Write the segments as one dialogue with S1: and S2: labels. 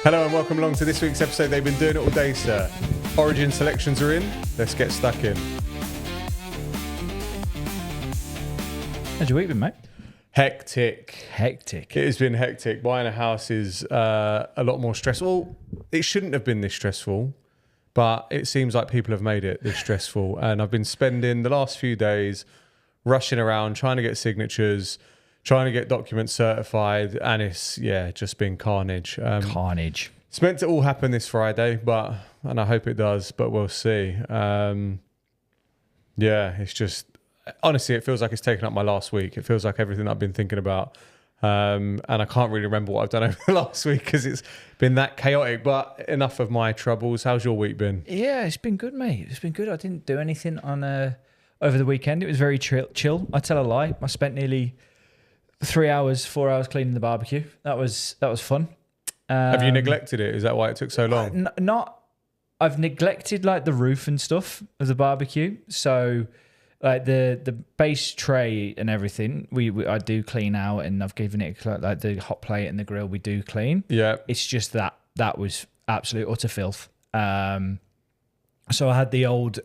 S1: Hello and welcome along to this week's episode. They've been doing it all day, sir. Origin selections are in. Let's get stuck in.
S2: How's your week been, mate?
S1: Hectic.
S2: Hectic.
S1: It has been hectic. Buying a house is a lot more stressful. It shouldn't have been this stressful, but it seems like people have made it this stressful. And I've been spending the last few days rushing around, trying to get signatures, trying to get documents certified, and it's, just been carnage.
S2: Carnage.
S1: It's meant to all happen this Friday, and I hope it does, but we'll see. It's just, honestly, it feels like it's taken up my last week. It feels like everything I've been thinking about. And I can't really remember what I've done over the last week because it's been that chaotic, but enough of my troubles. How's your week been?
S2: Yeah, it's been good, mate. It's been good. I didn't do anything on over the weekend. It was very chill. I tell a lie. I spent nearly 4 hours cleaning the barbecue. That was fun.
S1: Have you neglected it? Is that why it took so long?
S2: I've neglected like the roof and stuff of the barbecue. So like the base tray and everything, I do clean out, and I've given it like the hot plate and the grill. We do clean. Yeah. It's just that was absolute utter filth. So I had the old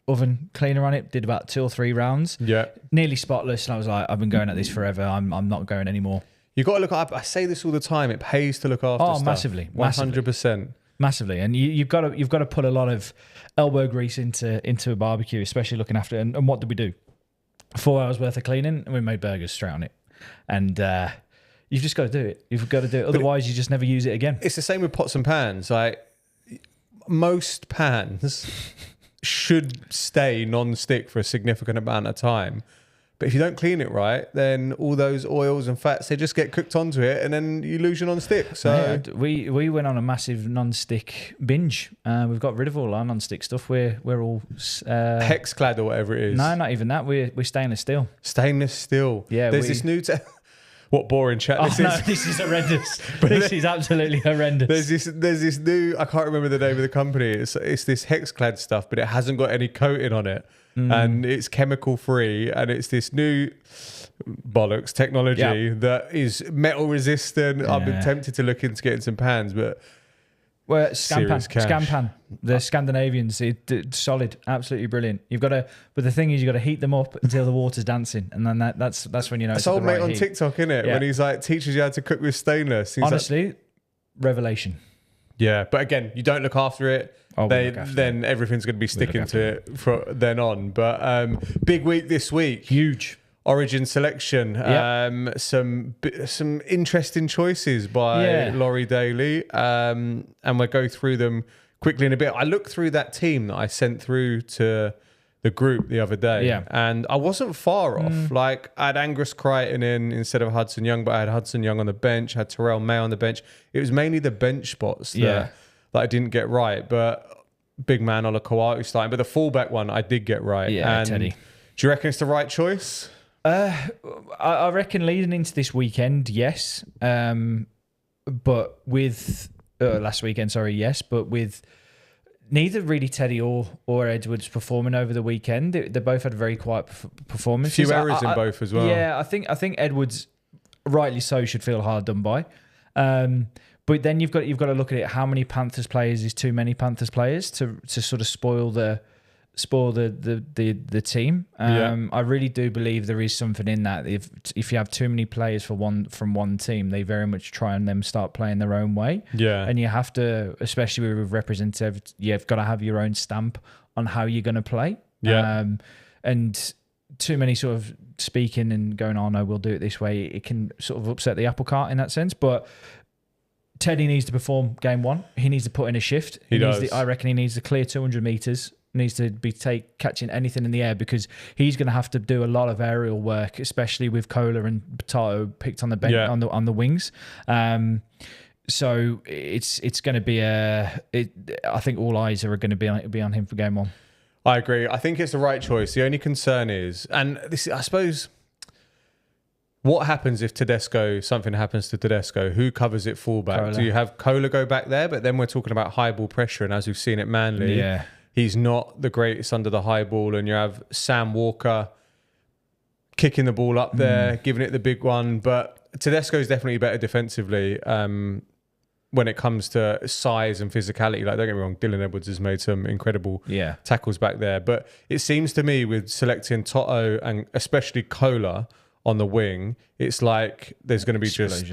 S2: oven cleaner on it, did about 2 or 3 rounds. Yeah. Nearly spotless. And I was like, I've been going at this forever. I'm not going anymore.
S1: You got to look up. I say this all the time. It pays to look after stuff.
S2: Massively.
S1: 100%.
S2: Massively. And you've got to put a lot of elbow grease into a barbecue, especially looking after it. And what did we do? 4 hours worth of cleaning, and we made burgers straight on it. And you've just got to do it. You've got to do it. Otherwise, you just never use it again.
S1: It's the same with pots and pans. Like most pans should stay non-stick for a significant amount of time. But if you don't clean it right, then all those oils and fats, they just get cooked onto it, and then you lose your non-stick. So
S2: yeah, we went on a massive non-stick binge. We've got rid of all our non-stick stuff. We're all
S1: Hexclad or whatever it is.
S2: No, not even that. We're stainless steel.
S1: Stainless steel.
S2: Yeah.
S1: There's this new... What boring chat this is.
S2: No, this is horrendous. This is absolutely horrendous.
S1: There's this new, I can't remember the name of the company. It's this Hexclad stuff, but it hasn't got any coating on it. And it's chemical free, and it's this new bollocks technology that is metal resistant. Yeah. I've been tempted to look into getting some pans, but
S2: Scampan, the Scandinavians, it's solid, absolutely brilliant. But the thing is, you got to heat them up until the water's dancing, and then that's when you know.
S1: It's old mate on TikTok, innit? Yeah. When he's like teaches you how to cook with stainless.
S2: Honestly,
S1: like,
S2: revelation.
S1: Yeah, but again, you don't look after it. Then everything's going to be sticking to it from then on. But big week this week.
S2: Huge.
S1: Origin selection. Yep. Some interesting choices by Laurie Daly. And we'll go through them quickly in a bit. I looked through that team that I sent through to the group the other day. And I wasn't far off. Like, I had Angus Crichton in instead of Hudson Young, but I had Hudson Young on the bench, I had Terrell May on the bench. It was mainly the bench spots that I didn't get right. But big man Ola Kawatu starting. But the fullback one I did get right.
S2: Yeah, and Teddy.
S1: Do you reckon it's the right choice?
S2: I reckon leading into this weekend, yes. But with last weekend, sorry, yes. But with neither really Teddy or Edwards performing over the weekend, they both had very quiet performances.
S1: A few errors in both as well.
S2: Yeah, I think Edwards, rightly so, should feel hard done by. But then you've got to look at it. How many Panthers players is too many Panthers players to sort of spoil the team. I really do believe there is something in that. If you have too many players from one team, they very much try and then start playing their own way. Yeah, and you have to, especially with representative, you've got to have your own stamp on how you're going to play. Yeah, and too many sort of speaking and going, "Oh no, we'll do it this way." It can sort of upset the apple cart in that sense, but. Teddy needs to perform game one. He needs to put in a shift. I reckon he needs to clear 200 metres. Needs to be catching anything in the air because he's going to have to do a lot of aerial work, especially with Kohler and Potato picked on the bench on the wings. So it's going to be I think all eyes are going to be on him for game one.
S1: I agree. I think it's the right choice. The only concern is, and this I suppose. What happens if something happens to Tedesco? Who covers it fullback? Kohler. Do you have Kohler go back there? But then we're talking about high ball pressure, and as we've seen at Manly, he's not the greatest under the high ball. And you have Sam Walker kicking the ball up there, giving it the big one. But Tedesco's definitely better defensively. when it comes to size and physicality. Like, don't get me wrong, Dylan Edwards has made some incredible tackles back there. But it seems to me with selecting Toto and especially Kola on the wing, it's like there's going to be just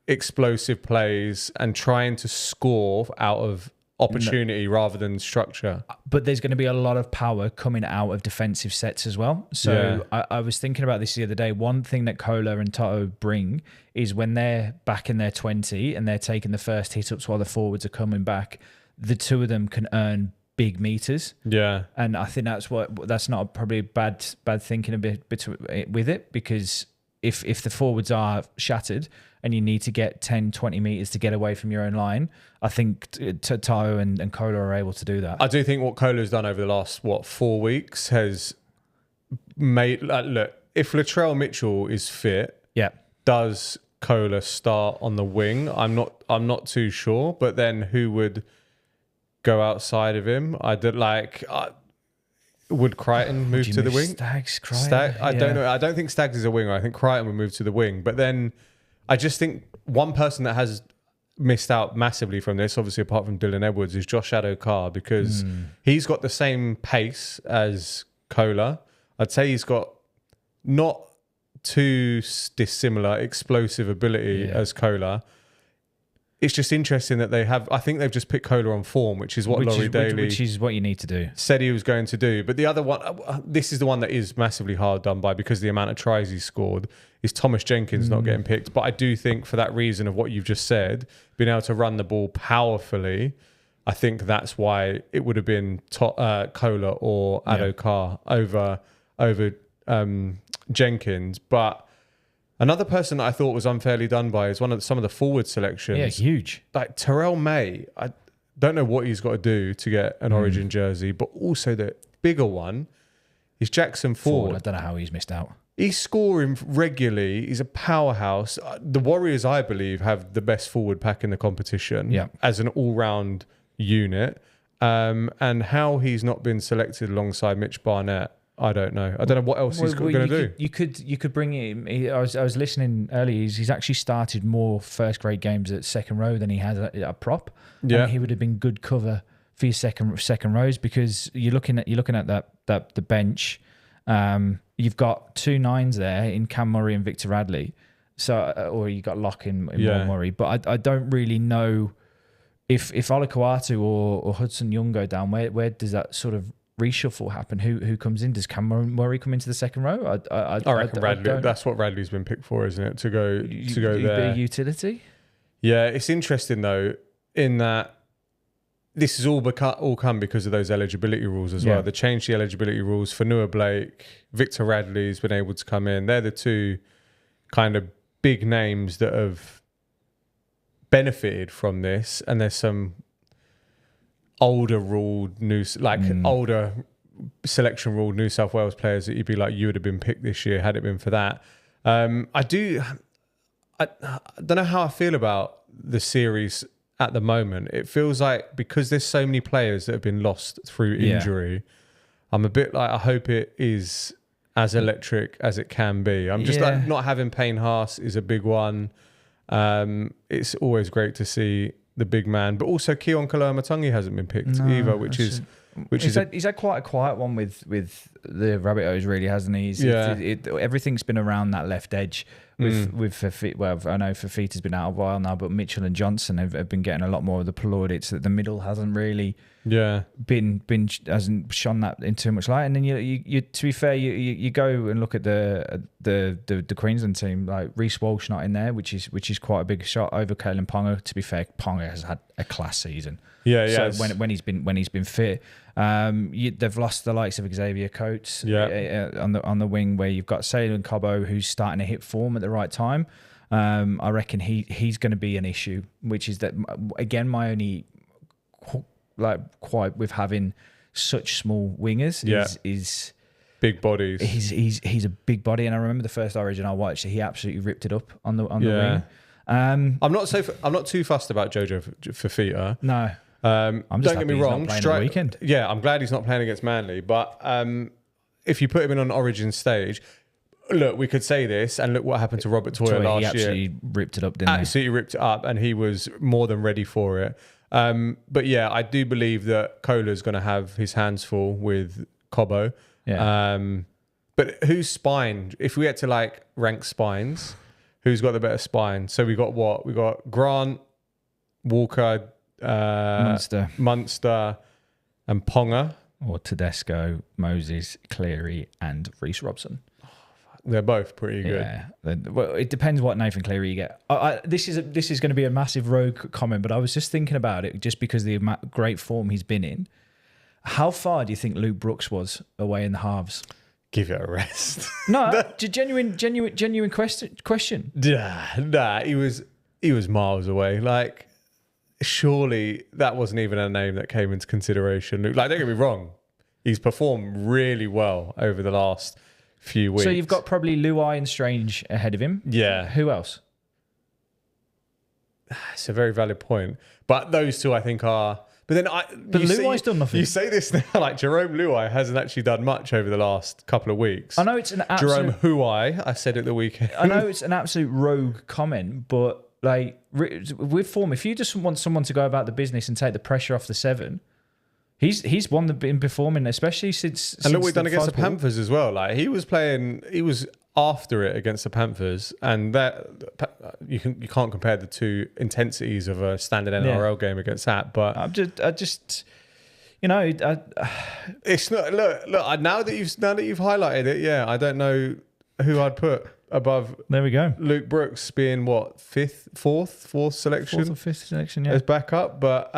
S1: explosive plays and trying to score out of opportunity rather than structure.
S2: But there's going to be a lot of power coming out of defensive sets as well. So I was thinking about this the other day. One thing that Kola and Toto bring is when they're back in their 20 and they're taking the first hit ups while the forwards are coming back, the two of them can earn big meters.
S1: Yeah.
S2: And I think that's not probably bad thinking a bit with it, because if the forwards are shattered and you need to get 10, 20 meters to get away from your own line, I think Tayo and Kola are able to do that.
S1: I do think what Kola's done over the last, 4 weeks has made... look, if Latrell Mitchell is fit, does Kola start on the wing? I'm not too sure, but then who would go outside of him? Would Crichton move to the wing?
S2: Crichton?
S1: I don't know. I don't think Staggs is a winger. I think Crichton would move to the wing. But then I just think one person that has missed out massively from this, obviously apart from Dylan Edwards, is Josh Adokar, because he's got the same pace as Kola. I'd say he's got not too dissimilar explosive ability as Kola. It's just interesting that I think they've just picked Kola on form, which is what Laurie Daly...
S2: Which is what you need to do.
S1: Said he was going to do. But the other one, this is the one that is massively hard done by, because of the amount of tries he scored, is Thomas Jenkins not getting picked. But I do think for that reason of what you've just said, being able to run the ball powerfully, I think that's why it would have been Kola or Adokar over Jenkins. But... another person that I thought was unfairly done by is some of the forward selections.
S2: Yeah, huge.
S1: Like Terrell May, I don't know what he's got to do to get an Origin jersey, but also the bigger one is Jackson Ford.
S2: I don't know how he's missed out.
S1: He's scoring regularly. He's a powerhouse. The Warriors, I believe, have the best forward pack in the competition as an all-round unit. And how he's not been selected alongside Mitch Barnett, I don't know. I don't know what else he's going to do.
S2: You could bring him. I was listening earlier. He's actually started more first grade games at second row than he has at a prop.
S1: Yeah,
S2: and he would have been good cover for your second rows, because you're looking at the bench. You've got 2 9s there in Cam Murray and Victor Radley. So or you got Locke in Paul Murray. But I don't really know if Olakau'atu or Hudson Young go down. Where does that sort of reshuffle happen? Who comes in? Does Cam Murray come into the second row?
S1: I reckon Radley. That's what Radley's been picked for, isn't it? To go there.
S2: Utility.
S1: Yeah, it's interesting though, in that this has all come because of those eligibility rules as well. They changed the eligibility rules for Noah Blake. Victor Radley's been able to come in. They're the two kind of big names that have benefited from this, and there's some older selection ruled New South Wales players that you'd be like, you would have been picked this year had it been for that. I don't know how I feel about the series at the moment. It feels like, because there's so many players that have been lost through injury, I'm a bit like, I hope it is as electric as it can be. I'm just like, not having Payne Haas is a big one. It's always great to see the big man, but also Keon Kaloamatangi hasn't been picked either, which is
S2: he's had quite a quiet one with the Rabbitohs, really, hasn't he? Everything's been around that left edge with Fafita. Well, I know Fafita's been out a while now, but Mitchell and Johnson have been getting a lot more of the plaudits. That the middle hasn't really hasn't shone that in too much light. And then you to be fair, you go and look at the Queensland team, like Reece Walsh not in there, which is quite a big shot over Kalen Ponga. To be fair, Ponga has had a class season. So when he's been fit, they've lost the likes of Xavier Coates on the wing, where you've got Salem Cobbo, who's starting to hit form at the right time. I reckon he's going to be an issue, which is that, again, my only quite with having such small wingers is
S1: big bodies.
S2: He's a big body, and I remember the first Origin I watched, he absolutely ripped it up on the wing. I'm
S1: not too fussed about Jojo Fafita.
S2: No.
S1: I'm just don't get me wrong.
S2: Weekend.
S1: Yeah, I'm glad he's not playing against Manly. But if you put him in on Origin stage, look, we could say this, and look what happened to Robert Toyer last year.
S2: He actually ripped it up, didn't he?
S1: Absolutely ripped it up, and he was more than ready for it. But yeah, I do believe that Kohler's going to have his hands full with Cobbo.
S2: Yeah.
S1: But whose spine? If we had to like rank spines, who's got the better spine? So we got what? We got Grant, Walker, Munster, and Ponga.
S2: Or Tedesco, Moses, Cleary, and Reece Robson.
S1: They're both pretty good.
S2: Yeah. Well, it depends what Nathan Cleary you get. This is going to be a massive rogue comment, but I was just thinking about it just because of the great form he's been in. How far do you think Luke Brooks was away in the halves?
S1: Give it a rest.
S2: No, genuine question.
S1: Nah, he was miles away. Like, surely that wasn't even a name that came into consideration. Like, don't get me wrong, he's performed really well over the last few weeks.
S2: So you've got probably Luai and Strange ahead of him.
S1: Yeah.
S2: Who else?
S1: It's a very valid point. But those two, I think, are. But then
S2: Luai's done nothing.
S1: You say this now, like Jerome Luai hasn't actually done much over the last couple of weeks.
S2: I know it's an absolute.
S1: Jerome Huai, I said at the weekend.
S2: I know it's an absolute rogue comment, but like with form, if you just want someone to go about the business and take the pressure off the 7, he's been performing, especially since.
S1: And look what we've done against the Panthers as well. Like he was after it against the Panthers, and that you can't compare the two intensities of a standard NRL game against that. But
S2: I just you know,
S1: it's not. Look. Now that you've highlighted it, yeah, I don't know who I'd put above.
S2: There we go.
S1: Luke Brooks being what, fourth selection,
S2: 4th or 5th selection, yeah,
S1: as backup, but.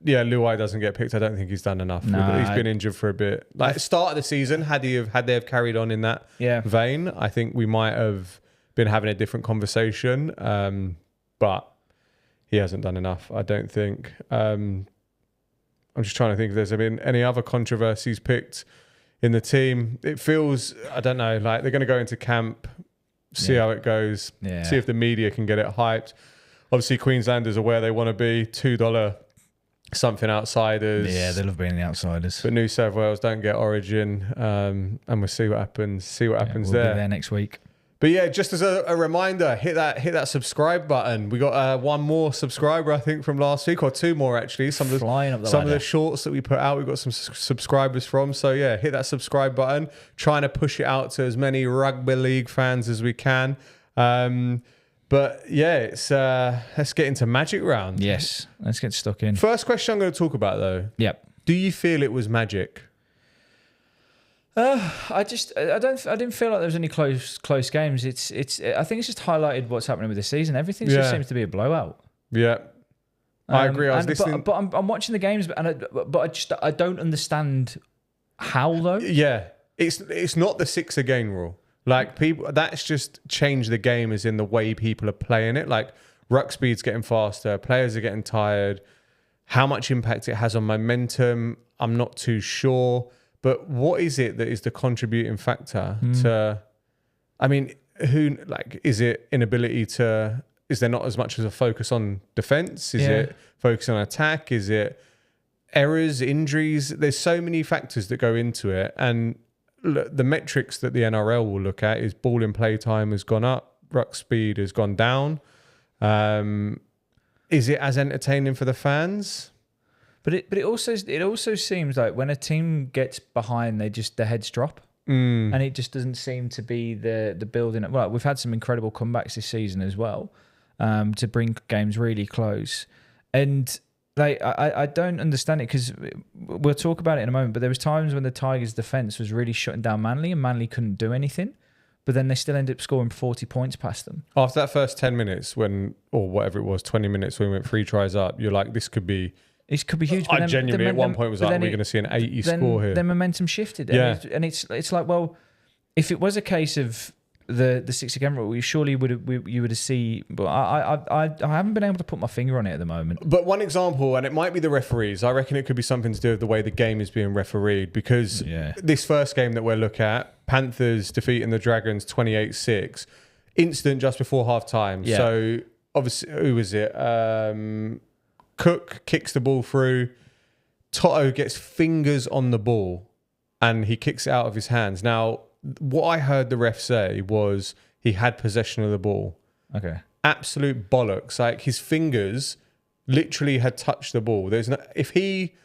S1: Yeah, Luai doesn't get picked. I don't think he's done enough.
S2: No,
S1: he's been injured for a bit. Like start of the season, had they have carried on in that vein, I think we might have been having a different conversation. But he hasn't done enough, I don't think. I'm just trying to think if there's been any other controversies picked in the team. It feels, I don't know, like they're going to go into camp, see how it goes, see if the media can get it hyped. Obviously, Queenslanders are where they want to be. $2 something outsiders.
S2: Yeah, they'll have been the outsiders.
S1: But New South Wales don't get Origin, and we'll see what happens. We'll
S2: be there next week.
S1: But yeah, just as a reminder, hit that subscribe button. We got one more subscriber, I think, from last week, or 2 more actually. Some of the shorts that we put out, we got some subscribers from. So yeah, hit that subscribe button. Trying to push it out to as many rugby league fans as we can. But yeah, it's let's get into Magic Round.
S2: Yes, let's get stuck in.
S1: First question I'm going to talk about though.
S2: Yep.
S1: Do you feel it was magic?
S2: I didn't feel like there was any close games. I think it's just highlighted what's happening with the season. Everything just seems to be a blowout.
S1: Yeah. I agree. I was listening,
S2: but I'm watching the games, but I don't understand how though.
S1: Yeah, it's not the 6 again rule. Like people, that's just changed the game as in the way people are playing it. Like ruck speed's getting faster, players are getting tired. How much impact it has on momentum, I'm not too sure. But what is it that is the contributing factor to? I mean, is it inability to? Is there not as much as a focus on defense? Is it focus on attack? Is it errors, injuries? There's so many factors that go into it, and the metrics that the NRL will look at is ball in play time has gone up, ruck speed has gone down. Is it as entertaining for the fans?
S2: But it also seems like when a team gets behind, their heads drop, and it just doesn't seem to be the building. Well, we've had some incredible comebacks this season as well, to bring games really close, and. Like I don't understand it because we'll talk about it in a moment. But there was times when the Tigers' defense was really shutting down Manly, and Manly couldn't do anything. But then they still ended up scoring 40 points past them
S1: after that first 10 minutes, or whatever it was, 20 minutes when we went 3 tries up. You're like, this could be huge.
S2: But
S1: I genuinely at one point was like, we're going to see an 80 score here.
S2: Then momentum shifted, and it's like, well, if it was a case of the 6 again rule, you surely you would have seen. But I haven't been able to put my finger on it at the moment.
S1: But one example, and it might be the referees. I reckon it could be something to do with the way the game is being refereed. Because this first game that we're looking at, Panthers defeating the Dragons 28-6, instant just before half time. Yeah. So obviously, who was it? Cook kicks the ball through. Toto gets fingers on the ball, and he kicks it out of his hands. Now, what I heard the ref say was he had possession of the ball.
S2: Okay.
S1: Absolute bollocks. Like his fingers literally had touched the ball. There's no, if he,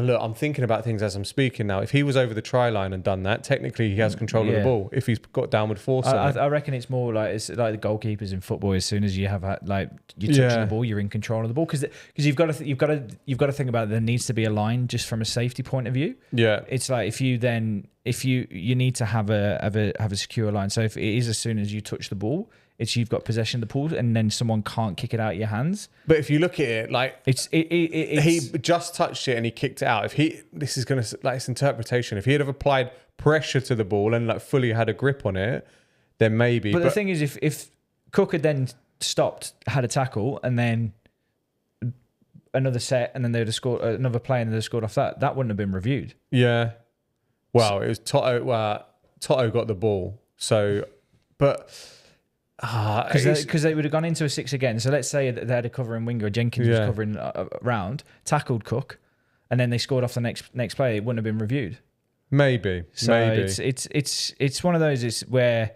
S1: look, I'm thinking about things as I'm speaking now. If he was over the try line and done that, technically he has control of the ball. If he's got downward force on it.
S2: I reckon it's more like it's like the goalkeepers in football. As soon as you have you're touching the ball, you're in control of the ball because you've got to think about it. There needs to be a line just from a safety point of view.
S1: Yeah,
S2: it's like if you need to have a secure line. So if it is as soon as you touch the ball, it's you've got possession of the ball, and then someone can't kick it out of your hands.
S1: But if you look at it, like
S2: it's
S1: he just touched it and he kicked it out. This is gonna like it's interpretation. If he had have applied pressure to the ball and like fully had a grip on it, then maybe.
S2: But the thing is, if Cook had then stopped, had a tackle, and then another set, and then they'd have scored another play, and they'd have scored off that wouldn't have been reviewed.
S1: Yeah. Well, it was Toto. Toto got the ball. So, but.
S2: Because they would have gone into a 6 again. So let's say that they had a covering winger, Jenkins was covering round, tackled Cook, and then they scored off the next play. It wouldn't have been reviewed.
S1: Maybe.
S2: It's one of those is where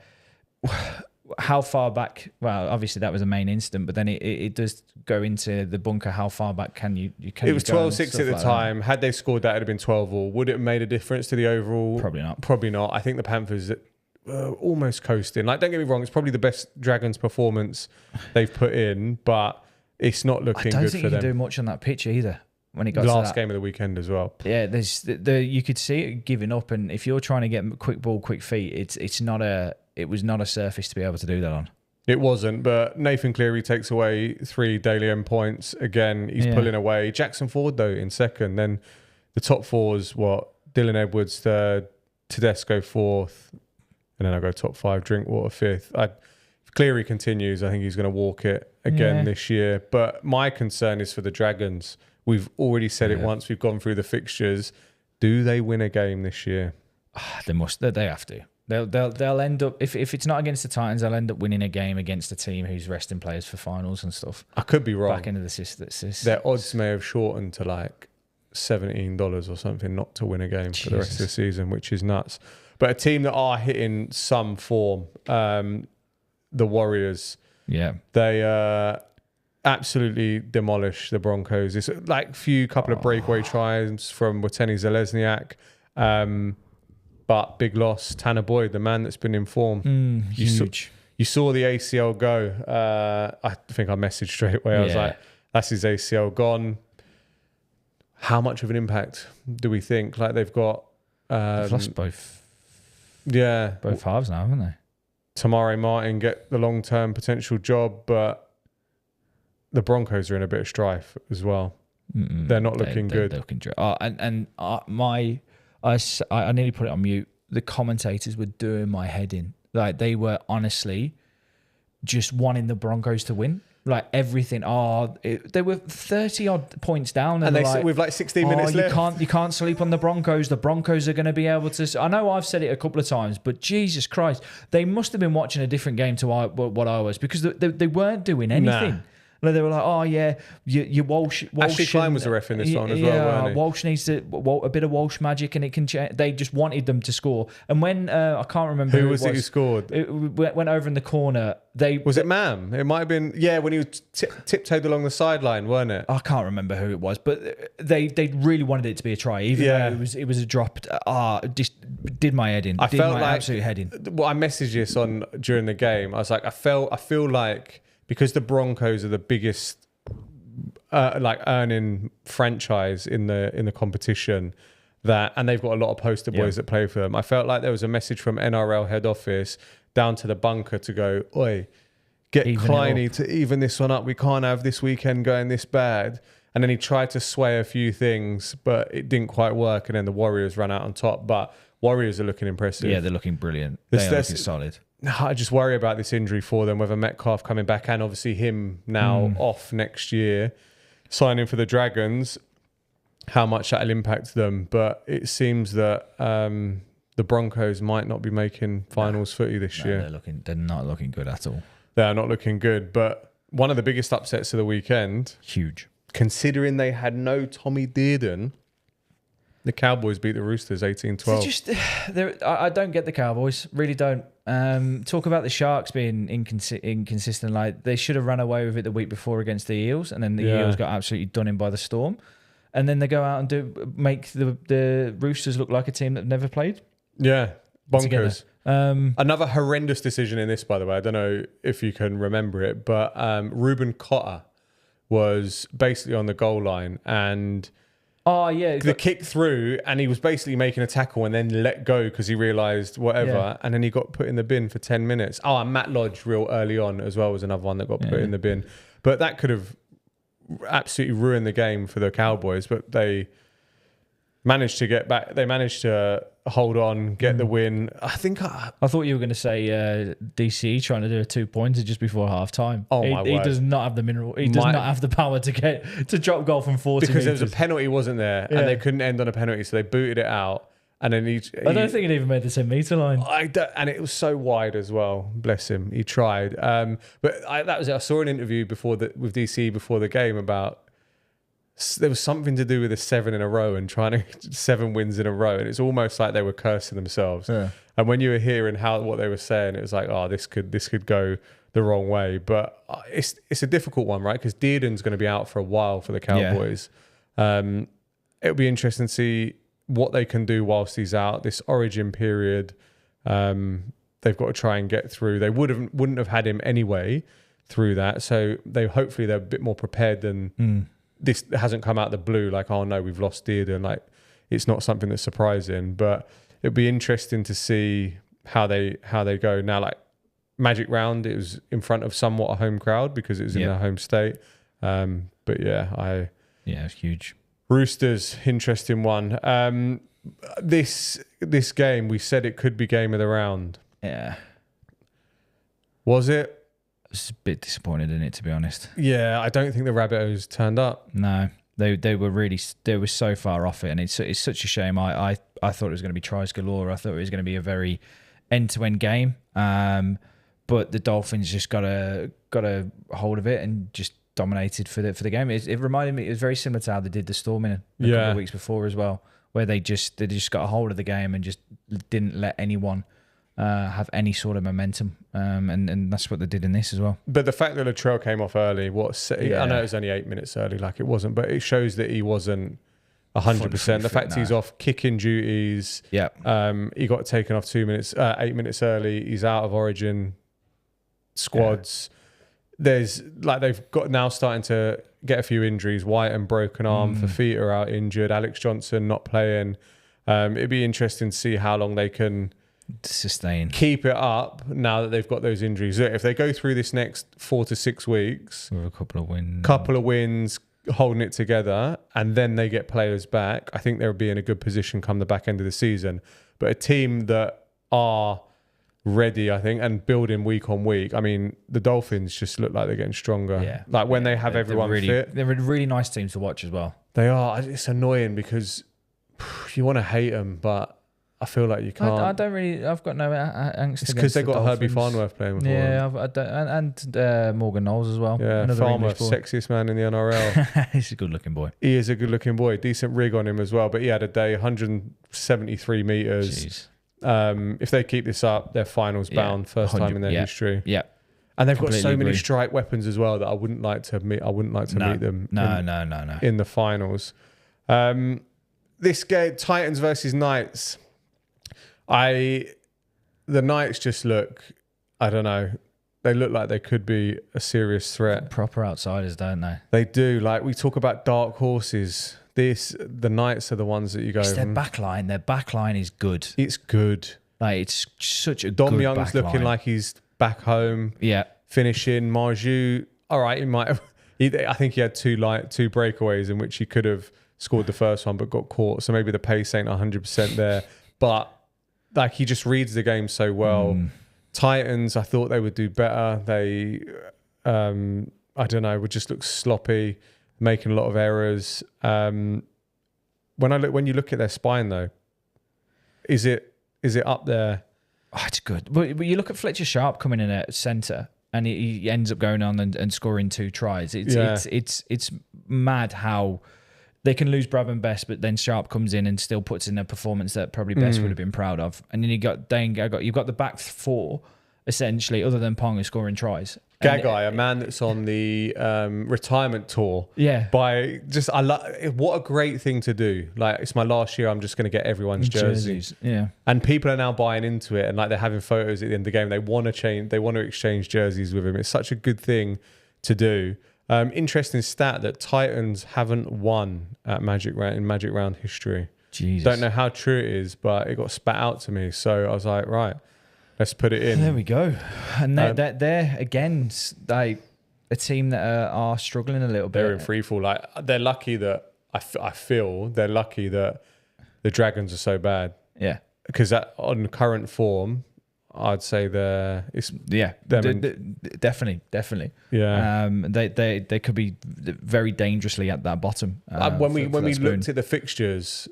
S2: how far back? Well, obviously that was a main incident, but then it does go into the bunker. How far back can you? It
S1: was 12-6 at the time. Had they scored that, it'd have been 12-all. Would it have made a difference to the overall?
S2: Probably not.
S1: Probably not. I think the Panthers. Almost coasting. Like, don't get me wrong, it's probably the best Dragons performance they've put in, but it's not looking good for them. I don't think you can
S2: do much on that pitch either. When it got
S1: last game of the weekend as well.
S2: Yeah, there's you could see it giving up, and if you're trying to get quick ball, quick feet, it was not a surface to be able to do that on.
S1: It wasn't, but Nathan Cleary takes away 3 Daily M points. Again, he's pulling away. Jackson Ford, though, in second. Then the top fours, Dylan Edwards third, Tedesco fourth, and then I go top 5, Drinkwater fifth. If Cleary continues, I think he's going to walk it again this year. But my concern is for the Dragons. We've already said it once. We've gone through the fixtures. Do they win a game this year?
S2: They must. They have to. They'll end up if it's not against the Titans, they'll end up winning a game against a team who's resting players for finals and stuff.
S1: I could be wrong.
S2: Back into the system.
S1: Their odds may have shortened to like $17 or something not to win a game for the rest of the season, which is nuts. But a team that are hitting some form, the Warriors. Yeah, they absolutely demolish the Broncos. It's like couple of breakaway tries from Wateni Zelezniak. But big loss, Tanner Boyd, the man that's been in form.
S2: Huge.
S1: You saw the ACL go. I think I messaged straight away. I was like, that's his ACL gone. How much of an impact do we think? Like they've got...
S2: they've lost both.
S1: Yeah.
S2: Both halves now, haven't they?
S1: Tamari Martin get the long-term potential job, but the Broncos are in a bit of strife as well. They're not looking good.
S2: They're looking I nearly put it on mute. The commentators were doing my head in. Like they were honestly just wanting the Broncos to win. Like everything. They were 30 odd points down, and
S1: they with like 16 minutes left.
S2: You can't sleep on the Broncos. The Broncos are going to be able to. I know I've said it a couple of times, but Jesus Christ, they must have been watching a different game to what I was, because they weren't doing anything. Nah. They were like, your Walsh.
S1: Ashley Klein was the ref in this one as well, weren't he?
S2: Walsh needs a bit of Walsh magic, and it can change. They just wanted them to score. And when I can't remember
S1: who was it who scored.
S2: It went over in the corner.
S1: Was it Mam? It might have been when he was tiptoed along the sideline, weren't it?
S2: I can't remember who it was, but they really wanted it to be a try, even though it was a drop. Just did my head in. I felt like absolute head in.
S1: Well, I messaged this on during the game. I was like, I feel like, because the Broncos are the biggest earning franchise in the competition, and they've got a lot of poster boys that play for them. I felt like there was a message from NRL head office down to the bunker to go, oi, get Kleiny to even this one up. We can't have this weekend going this bad. And then he tried to sway a few things, but it didn't quite work. And then the Warriors ran out on top. But Warriors are looking impressive.
S2: Yeah, they're looking brilliant. They're looking solid.
S1: I just worry about this injury for them, whether Metcalf coming back and obviously him now off next year, signing for the Dragons, how much that'll impact them. But it seems that the Broncos might not be making finals footy this year.
S2: They're not looking good at all.
S1: They are not looking good. But one of the biggest upsets of the weekend,
S2: huge,
S1: considering they had no Tommy Dearden, The Cowboys beat the Roosters 18-12.
S2: I don't get the Cowboys. Really don't. Talk about the Sharks being inconsistent. Like, they should have run away with it the week before against the Eels, and then the Eels got absolutely done in by the Storm. And then they go out and make the Roosters look like a team that have never played.
S1: Yeah, bonkers. Another horrendous decision in this, by the way. I don't know if you can remember it, but Ruben Cotter was basically on the goal line, and the kick through, and he was basically making a tackle and then let go because he realised whatever, and then he got put in the bin for 10 minutes. Oh, and Matt Lodge real early on as well was another one that got put in the bin. But that could have absolutely ruined the game for the Cowboys, but they managed to get back. They managed to hold on, get the win. I
S2: thought you were going to say DC trying to do a 2-pointer just before half time.
S1: Oh, my word.
S2: He does not have the mineral. He does not have the power to drop goal from 40
S1: because
S2: meters.
S1: there was a penalty, wasn't there? And they couldn't end on a penalty, so they booted it out. And then
S2: I don't think it even made the 10-meter line.
S1: And it was so wide as well. Bless him. He tried. But that was it. I saw an interview with DC before the game about there was something to do with the 7 in a row and trying to 7 wins in a row. And it's almost like they were cursing themselves. Yeah. And when you were hearing what they were saying, it was like, oh, this could go the wrong way. But it's a difficult one, right? Because Dearden's going to be out for a while for the Cowboys. Yeah. It'll be interesting to see what they can do whilst he's out. This origin period, they've got to try and get through. They wouldn't have had him anyway through that. So hopefully they're a bit more prepared than this hasn't come out of the blue. Like, oh no, we've lost Dearden. Like, it's not something that's surprising. But it'll be interesting to see how they go now. Like, Magic Round, it was in front of somewhat a home crowd because it was in their home state. But it's huge. Roosters, interesting one. This game, we said it could be game of the round.
S2: Yeah. Was
S1: it?
S2: I was a bit disappointed in it, to be honest.
S1: Yeah, I don't think the Rabbitohs turned up.
S2: No, they were so far off it, and it's such a shame. I thought it was going to be tries galore. I thought it was going to be a very end-to-end game. But the Dolphins just got a hold of it and just dominated for the game. It reminded me, it was very similar to how they did the Storm in a couple of weeks before as well, where they just got a hold of the game and just didn't let anyone have any sort of momentum, and that's what they did in this as well.
S1: But the fact that Latrell came off early, I know it was only 8 minutes early, like it wasn't, but it shows that he wasn't 100%. The fact he's off kicking duties, he got taken off 8 minutes early. He's out of Origin squads. There's they've got now starting to get a few injuries. White and broken arm, Fafita are out injured. Alex Johnson not playing. It'd be interesting to see how long they can keep it up now that they've got those injuries. If they go through this next 4 to 6 weeks
S2: with a couple of wins,
S1: holding it together, and then they get players back, I think they'll be in a good position come the back end of the season. But a team that are ready, I think, and building week on week. I mean, the Dolphins just look like they're getting stronger. Yeah. Like when they have everyone fit.
S2: They're a really nice team to watch as well.
S1: They are. It's annoying because you want to hate them, but I feel like you can't.
S2: I don't really. I've got no angst.
S1: It's because they got Herbie Farnworth playing with
S2: them. And Morgan Knowles as well.
S1: Yeah, Farnworth, sexiest man in the NRL.
S2: He's a good-looking boy.
S1: He is a good-looking boy. Decent rig on him as well. But he had a day, 173 metres.
S2: Jeez.
S1: If they keep this up, they're finals bound, first time in their history.
S2: Yeah,
S1: and they've got so many strike weapons as well that I wouldn't like to meet. I wouldn't like to meet them.
S2: No.
S1: In the finals, this game, Titans versus Knights. The Knights just look. I don't know. They look like they could be a serious threat.
S2: Proper outsiders, don't they?
S1: They do. Like, we talk about dark horses. The Knights are the ones that you go.
S2: It's their backline. Their backline is good.
S1: It's good.
S2: Like, it's such a
S1: Dom
S2: good
S1: Young's
S2: backline.
S1: looking like he's back home.
S2: Yeah.
S1: Finishing. Marju, all right, he might have. I think he had two breakaways in which he could have scored the first one, but got caught. So maybe the pace ain't 100% there. But like, he just reads the game so well. Titans, I thought they would do better. They, I don't know, would just look sloppy, making a lot of errors. When you look at their spine though, is it up there?
S2: Oh, it's good. But you look at Fletcher Sharp coming in at centre, and he ends up going on and scoring 2 tries. It's mad how they can lose Brabham Best, but then Sharp comes in and still puts in a performance that probably Best would have been proud of. And then you've got the back four, essentially, other than Pong, who's scoring tries.
S1: Gagai, a man that's on the retirement tour.
S2: Yeah.
S1: What a great thing to do. Like, it's my last year, I'm just going to get everyone's jerseys.
S2: Yeah.
S1: And people are now buying into it, and like they're having photos at the end of the game. They want to exchange jerseys with him. It's such a good thing to do. Interesting stat that Titans haven't won at Magic Round history.
S2: Jesus.
S1: Don't know how true it is, but it got spat out to me. So I was like, right, let's put it in.
S2: There we go. And they're again, like a team that are struggling a little bit.
S1: They're in free fall. Like, they're lucky that I feel they're lucky that the Dragons are so bad.
S2: Yeah.
S1: Because on current form, I'd say
S2: definitely.
S1: Yeah.
S2: They could be very dangerously at that bottom.
S1: When we looked at the fixtures,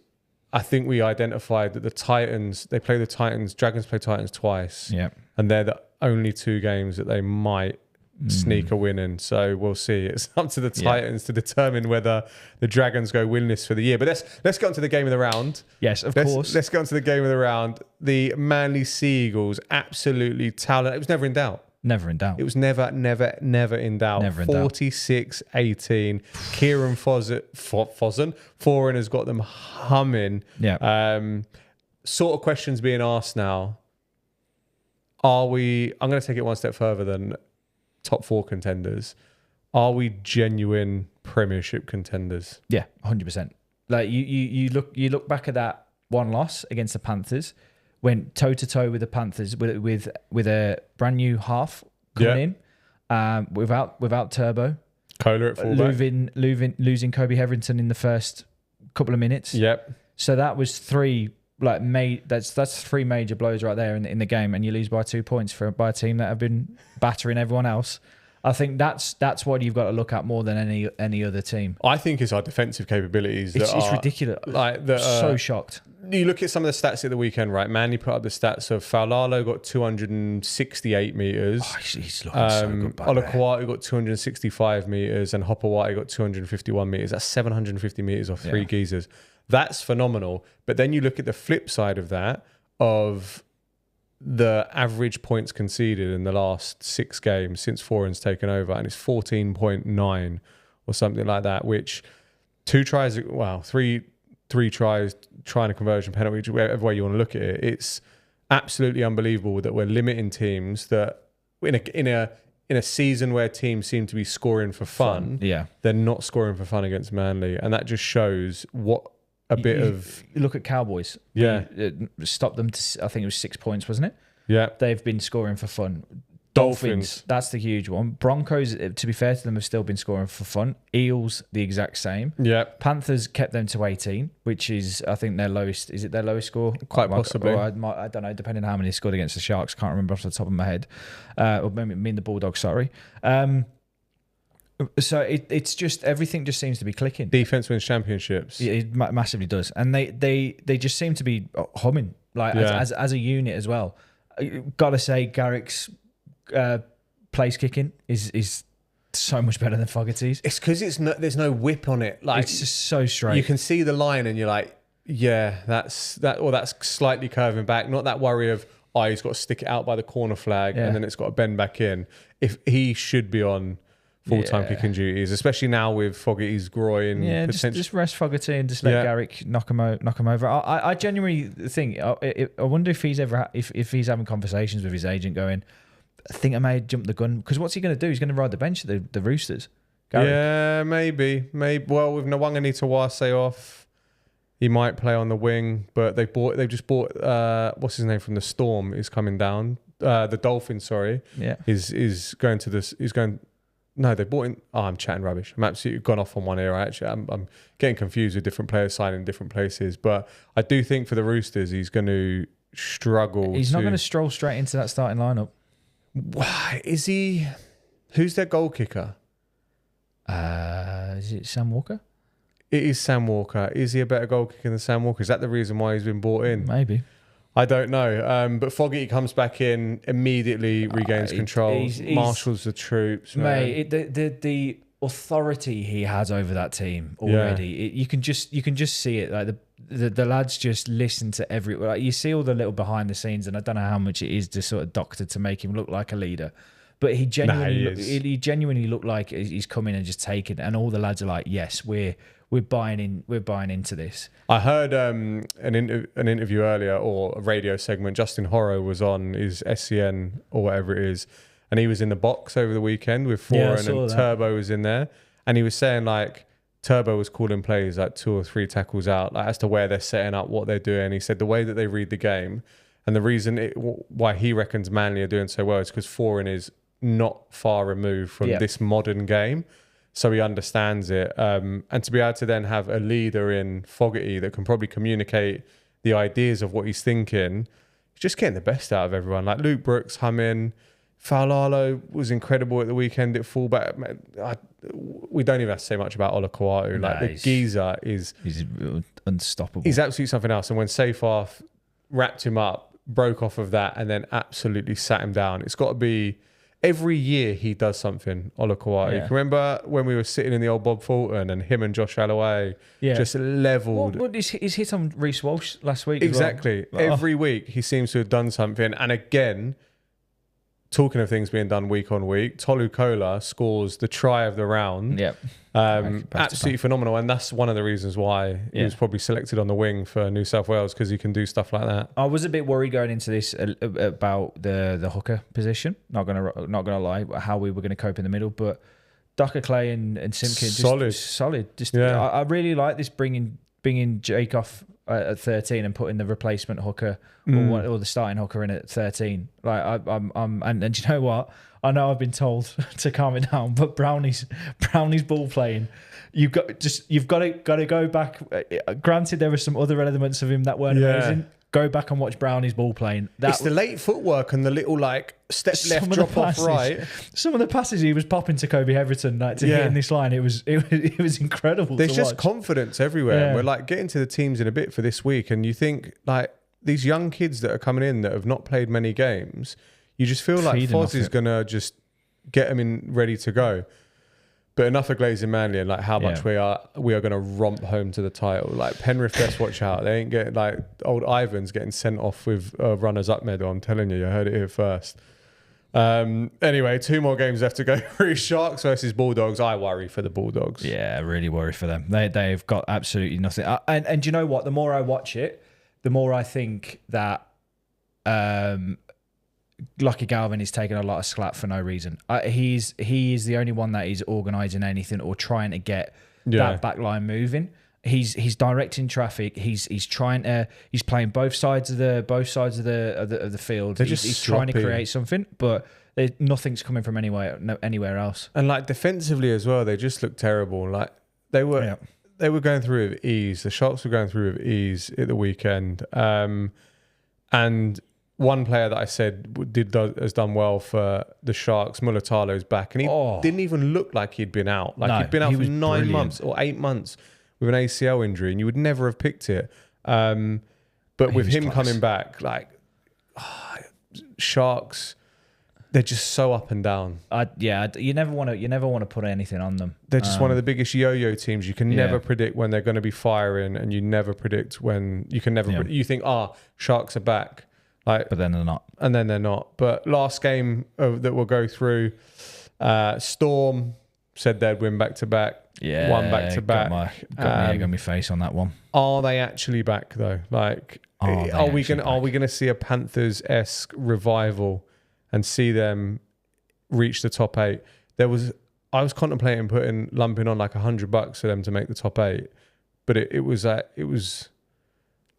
S1: I think we identified that the Titans, Dragons play Titans twice.
S2: Yeah.
S1: And they're the only two games that they might sneak a win in. So we'll see. It's up to the Titans to determine whether the Dragons go winless for the year. But let's get on to the game of the round.
S2: Yes, of course.
S1: Let's get on to the game of the round. The Manly Sea Eagles, absolutely talented. It was never in doubt.
S2: Never in doubt.
S1: It was never in doubt.
S2: Never in doubt.
S1: 46-18. Kieran Foran has got them humming.
S2: Yeah.
S1: Sort of questions being asked now. I'm going to take it one step further than top four contenders. Are we genuine Premiership contenders?
S2: Yeah, 100%. Like you look back at that one loss against the Panthers, went toe to toe with the Panthers with a brand new half coming in, without Turbo,
S1: Kohler at fullback,
S2: losing Kobe Hetherington in the first couple of minutes.
S1: Yep.
S2: So that was three major blows right there in the game, and you lose by 2 points by a team that have been battering everyone else. I think that's what you've got to look at more than any other team.
S1: I think it's our defensive capabilities.
S2: It's ridiculous. So shocked.
S1: You look at some of the stats at the weekend, right? Manly put up the stats of Faulalo got 268 metres.
S2: Oh, he's looking so good back there.
S1: Olakwatu got 265 metres, and Hopawati got 251 metres. That's 750 metres off three geezers. That's phenomenal. But then you look at the flip side of that, of the average points conceded in the last 6 games since Foran's taken over, and it's 14.9 or something like that, which three tries, trying a conversion penalty, whatever way you want to look at it. It's absolutely unbelievable that we're limiting teams that in a season where teams seem to be scoring for fun, they're not scoring for fun against Manly. And that just shows what you
S2: look at Cowboys.
S1: Yeah.
S2: Stopped them to, I think it was 6 points, wasn't it?
S1: Yeah.
S2: They've been scoring for fun. Dolphins, that's the huge one. Broncos, to be fair to them, have still been scoring for fun. Eels, the exact same.
S1: Yeah.
S2: Panthers kept them to 18, which is, I think, their lowest. Is it their lowest score?
S1: Quite possibly.
S2: I don't know, depending on how many they scored against the Sharks. Can't remember off the top of my head. Or maybe the Bulldogs, sorry. So it's just, everything just seems to be clicking.
S1: Defense wins championships.
S2: It massively does, and they just seem to be humming as a unit as well. Gotta say, Garrick's place kicking is so much better than Fogarty's.
S1: It's because there's no whip on it. Like,
S2: it's just so straight.
S1: You can see the line, and you're like, yeah, that's slightly curving back. Not that worry of he's got to stick it out by the corner flag and then it's got to bend back in. If he should be on full-time kicking duties, especially now with Fogarty's groin.
S2: Yeah, just rest Fogarty and just let Garrick knock him over. I genuinely think, I wonder if he's he's having conversations with his agent going, I think I may have jumped the gun, because what's he going to do? He's going to ride the bench at the Roosters. Garrick.
S1: Yeah, maybe. Well, with Nwanga Nitawase off, he might play on the wing, but they've just bought what's his name from the Storm is coming down. The Dolphins, sorry.
S2: Yeah.
S1: Is going to this. He's going. No, they bought in. Oh, I'm chatting rubbish. I'm absolutely gone off on one ear. I'm getting confused with different players signing in different places. But I do think for the Roosters, he's going to struggle.
S2: He's not going to stroll straight into that starting lineup.
S1: Is he? Who's their goal kicker?
S2: Is it Sam Walker?
S1: It is Sam Walker. Is he a better goal kicker than Sam Walker? Is that the reason why he's been bought in?
S2: Maybe.
S1: I don't know. But Fogarty comes back in, immediately regains control, marshals the troops.
S2: Mate, authority he has over that team already. You can just see it. Like the lads just listen to every. Like you see all the little behind the scenes, and I don't know how much it is to sort of doctor to make him look like a leader. But he genuinely looked like he's coming and just taking it, and all the lads are like, "Yes, we're buying in. We're buying into this."
S1: I heard an interview earlier, or a radio segment. Justin Horro was on his SCN or whatever it is, and he was in the box over the weekend with Foreign, and Turbo was in there, and he was saying like Turbo was calling plays like 2 or 3 tackles out, like as to where they're setting up, what they're doing. He said the way that they read the game, and the reason why he reckons Manly are doing so well is because Foreign is not far removed from this modern game, so he understands it, and to be able to then have a leader in Fogarty that can probably communicate the ideas of what he's thinking, he's just getting the best out of everyone. Like Luke Brooks, Humming, Faulalo was incredible at the weekend at fullback. We don't even have to say much about Ola Kawatu. Like the geezer he's
S2: unstoppable.
S1: He's absolutely something else. And when Seyfarth wrapped him up, broke off of that, and then absolutely sat him down, it's got to be. Every year he does something, Ola Kawatu. Yeah. Remember when we were sitting in the old Bob Fulton and him and Josh Alloway just levelled.
S2: What is hit on Reece Walsh last week?
S1: Exactly. Well? Every week he seems to have done something. And again, talking of things being done week on week, Tolu Kola scores the try of the round.
S2: Yep.
S1: Absolutely phenomenal. And that's one of the reasons why he was probably selected on the wing for New South Wales, because he can do stuff like that.
S2: I was a bit worried going into this about the hooker position. Not gonna lie, how we were going to cope in the middle, but Docker Clay and Simpkin solid. I really like this bringing Jake off at 13 and putting the replacement hooker or the starting hooker in at 13. Like and you know what? I know I've been told to calm it down, but Brownie's ball playing. You've got to go back. Granted, there were some other elements of him that weren't amazing. Go back and watch Brownie's ball playing.
S1: It's the late footwork and the little like step left, drop off right.
S2: Some of the passes he was popping to Kobe Heverton to hit in this line, it was incredible.
S1: There's just confidence everywhere. Yeah. And we're like getting to the teams in a bit for this week, and you think like these young kids that are coming in that have not played many games, you just feel like Foz is going to just get them in ready to go. But enough of Glazing Manly and like how much we are going to romp home to the title. Like Penrith, best watch out. They ain't getting like old Ivan's getting sent off with a runners-up medal. I'm telling you, I heard it here first. Anyway, 2 more games left to go through. Sharks versus Bulldogs. I worry for the Bulldogs.
S2: Yeah, I really worry for them. They've got absolutely nothing. And you know what? The more I watch it, the more I think that Lockie Galvin is taking a lot of slack for no reason. He is the only one that is organising anything or trying to get that back line moving. He's directing traffic. He's playing both sides of the field. He's trying to create something, but nothing's coming from anywhere else.
S1: And like defensively as well, they just look terrible. Like they were going through with ease. The Sharks were going through with ease at the weekend, and one player that I said has done well for the Sharks, Mulatalo's back, and he didn't even look like he'd been out. Like he'd been out for 9 months or 8 months with an ACL injury, and you would never have picked it. But with him coming back, like Sharks, they're just so up and down.
S2: You never want to put anything on them.
S1: They're just one of the biggest yo-yo teams. You can never predict when they're going to be firing, and you never predict when you can never. You think, Sharks are back. Like,
S2: but then they're not.
S1: And then they're not. But last game that we'll go through, Storm said they'd win back-to-back.
S2: Yeah.
S1: Won back-to-back.
S2: Got my egg on my face on that one.
S1: Are they actually back, though? Like, are we going to see a Panthers-esque revival and see them reach the top 8? I was contemplating lumping on like $100 for them to make the top 8. But it was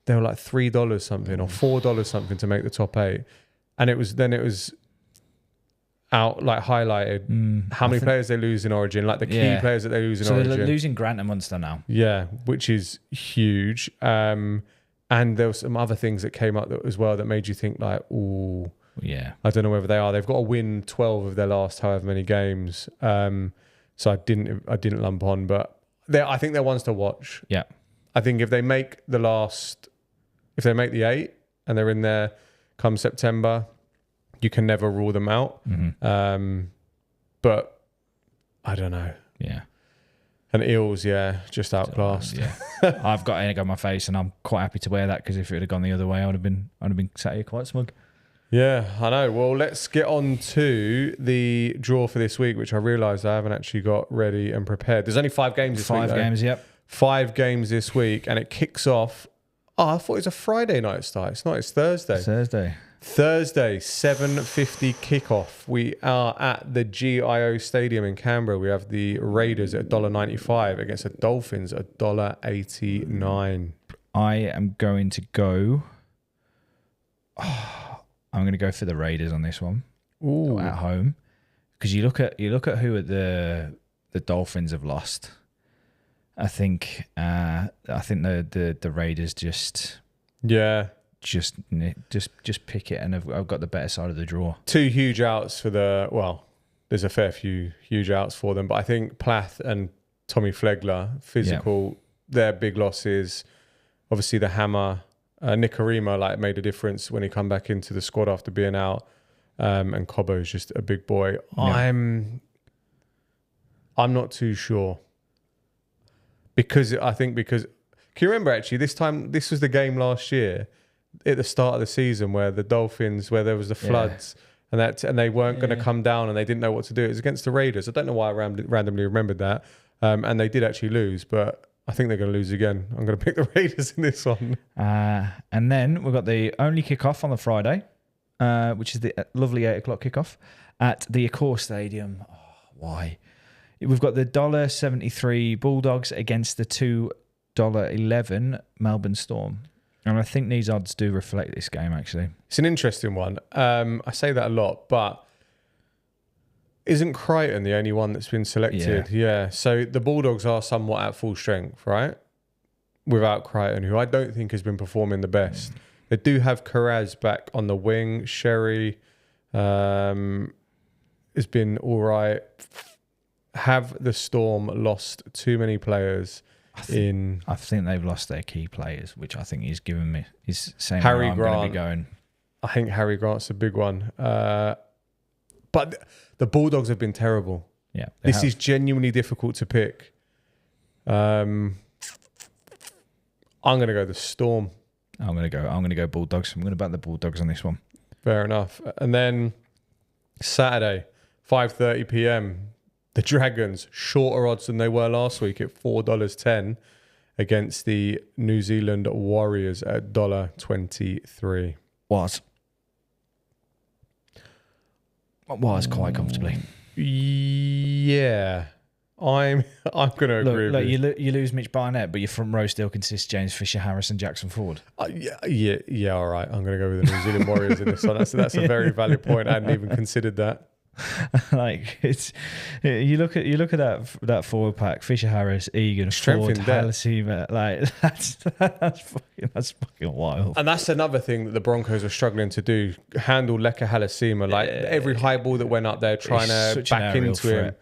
S1: they were like $3 something or $4 something to make the top 8, and it was out like highlighted how many players they lose in Origin, like the key players that they lose in Origin.
S2: So they're losing Grant and Munster now.
S1: Yeah, which is huge. And there were some other things that came up as well that made you think like, ooh,
S2: yeah,
S1: I don't know whether they are. They've got to win 12 of their last however many games. So I didn't lump on, but I think they're ones to watch.
S2: Yeah,
S1: I think if they make the 8 and they're in there come September, you can never rule them out.
S2: Mm-hmm.
S1: But I don't know.
S2: Yeah.
S1: And Eels, just outclassed.
S2: I've got egg on my face, and I'm quite happy to wear that because if it had gone the other way, I'd have been sat here quite smug.
S1: Yeah, I know. Well, let's get on to the draw for this week, which I realised I haven't actually got ready and prepared. There's only 5 games this week.
S2: 5 games, yep.
S1: 5 games this week, and it kicks off. Oh, I thought it was a Friday night start. It's not. It's Thursday. Thursday, 7:50 kickoff. We are at the GIO Stadium in Canberra. We have the Raiders at $1.95 against the Dolphins at $1.89.
S2: I am going to go. I'm going to go for the Raiders on this one.
S1: Ooh.
S2: At home, because you look at who the Dolphins have lost. I think the Raiders just pick it, and I've got the better side of the draw.
S1: 2 huge outs for there's a fair few huge outs for them, but I think Plath and Tommy Flegler, physical, their big losses. Obviously the hammer, Nicarima made a difference when he come back into the squad after being out, and Cobbo is just a big boy. Yeah. I'm not too sure. Because can you remember actually this was the game last year at the start of the season where the Dolphins, where there was the floods and they weren't going to come down and they didn't know what to do. It was against the Raiders. I don't know why I randomly remembered that. And they did actually lose, but I think they're going to lose again. I'm going to pick the Raiders in this one.
S2: And then we've got the only kickoff on the Friday, which is the lovely 8 o'clock kickoff at the Accor Stadium. Oh, why? We've got the $1.73 Bulldogs against the $2.11 Melbourne Storm. And I think these odds do reflect this game, actually.
S1: It's an interesting one. I say that a lot, but isn't Crichton the only one that's been selected? Yeah. So the Bulldogs are somewhat at full strength, right? Without Crichton, who I don't think has been performing the best. They do have Carraz back on the wing. Sherry has been all right. Have the Storm lost too many players? I think
S2: they've lost their key players, which I think he's saying
S1: Harry
S2: I'm
S1: Grant.
S2: Going to be going.
S1: I think Harry Grant's a big one. But the Bulldogs have been terrible.
S2: Yeah,
S1: this is genuinely difficult to pick. I'm going to go the Storm.
S2: I'm going to go Bulldogs. I'm going to back the Bulldogs on this one.
S1: Fair enough. And then Saturday, 5:30 p.m. The Dragons, shorter odds than they were last week at $4.10 against the New Zealand Warriors at $1.23.
S2: Was quite comfortably.
S1: Yeah. I'm going to agree with you.
S2: You lose Mitch Barnett, but your front row still consists James Fisher, Harris and Jackson Ford.
S1: Yeah, all right. I'm going to go with the New Zealand Warriors in this one. That's a very valid point. I hadn't even considered that.
S2: You look at that forward pack: Fisher, Harris, Egan, Ford, Halasima. That's fucking wild.
S1: And that's another thing that the Broncos are struggling to do: handle Leka Halasima. Every high ball that went up there, trying to back into him.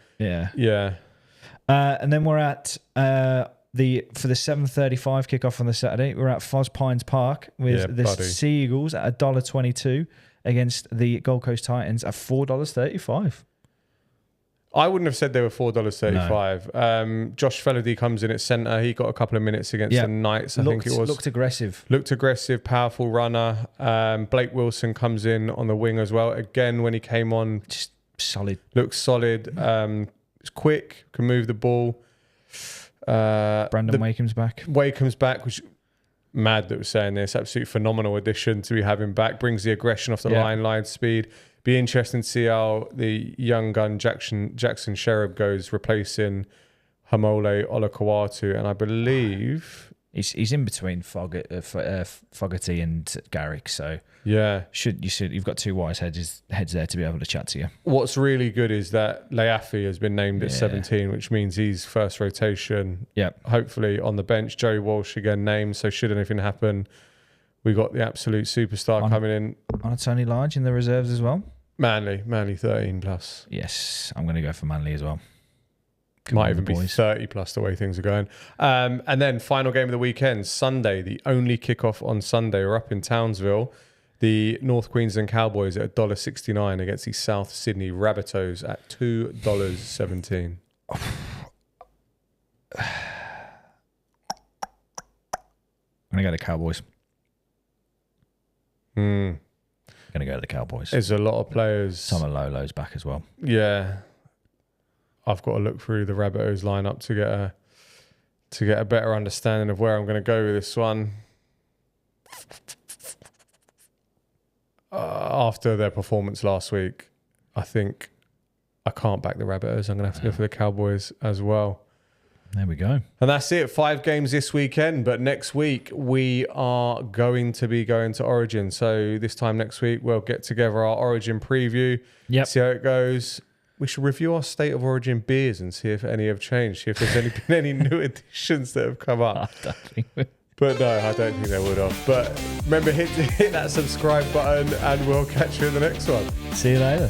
S2: Yeah. And then we're at for the 7:35 kickoff on the Saturday. We're at Foz Pines Park with the Sea Eagles at $1.22. Against the Gold Coast Titans at $4.35.
S1: I wouldn't have said they were $4.35. No. Josh Felady comes in at centre. He got a couple of minutes against the Knights, I think it was.
S2: Looked aggressive,
S1: powerful runner. Blake Wilson comes in on the wing as well. Again, when he came on,
S2: just solid.
S1: Looks solid. It's quick, can move the ball.
S2: Brandon Wakem's back.
S1: Which... Mad that we're saying this. Absolutely phenomenal addition to be having back. Brings the aggression off the line speed. Be interesting to see how the young gun Jackson Sherab goes, replacing Hamole Olakawatu. And I believe
S2: he's in between Fogarty and Garrick. So you've got 2 wise heads there to be able to chat to you.
S1: What's really good is that Leafi has been named at 17, which means he's first rotation.
S2: Yeah,
S1: hopefully on the bench. Joey Walsh again named. So should anything happen, we got the absolute superstar coming in.
S2: On Tony Large in the reserves as well.
S1: Manly 13 plus.
S2: Yes, I'm going to go for Manly as well.
S1: Might even be 30 plus the way things are going. And then final game of the weekend, Sunday, the only kickoff on Sunday. We're up in Townsville. The North Queensland Cowboys at $1.69 against the South Sydney Rabbitohs at $2.17.
S2: to go to the Cowboys. Going to go to the Cowboys.
S1: There's a lot of players.
S2: Some of Lolo's back as well.
S1: Yeah. I've got to look through the Rabbitohs lineup to get a better understanding of where I'm going to go with this one. After their performance last week, I think I can't back the Rabbitohs. I'm going to have to go for the Cowboys as well.
S2: There we go.
S1: And that's it. 5 games this weekend. But next week, we are going to be going to Origin. So this time next week, we'll get together our Origin preview.
S2: Yep.
S1: See how it goes. We should review our State of Origin beers and see if any have changed. See if there's been any new additions that have come up. But no, I don't think they would have. But remember, hit that subscribe button and we'll catch you in the next one.
S2: See you later.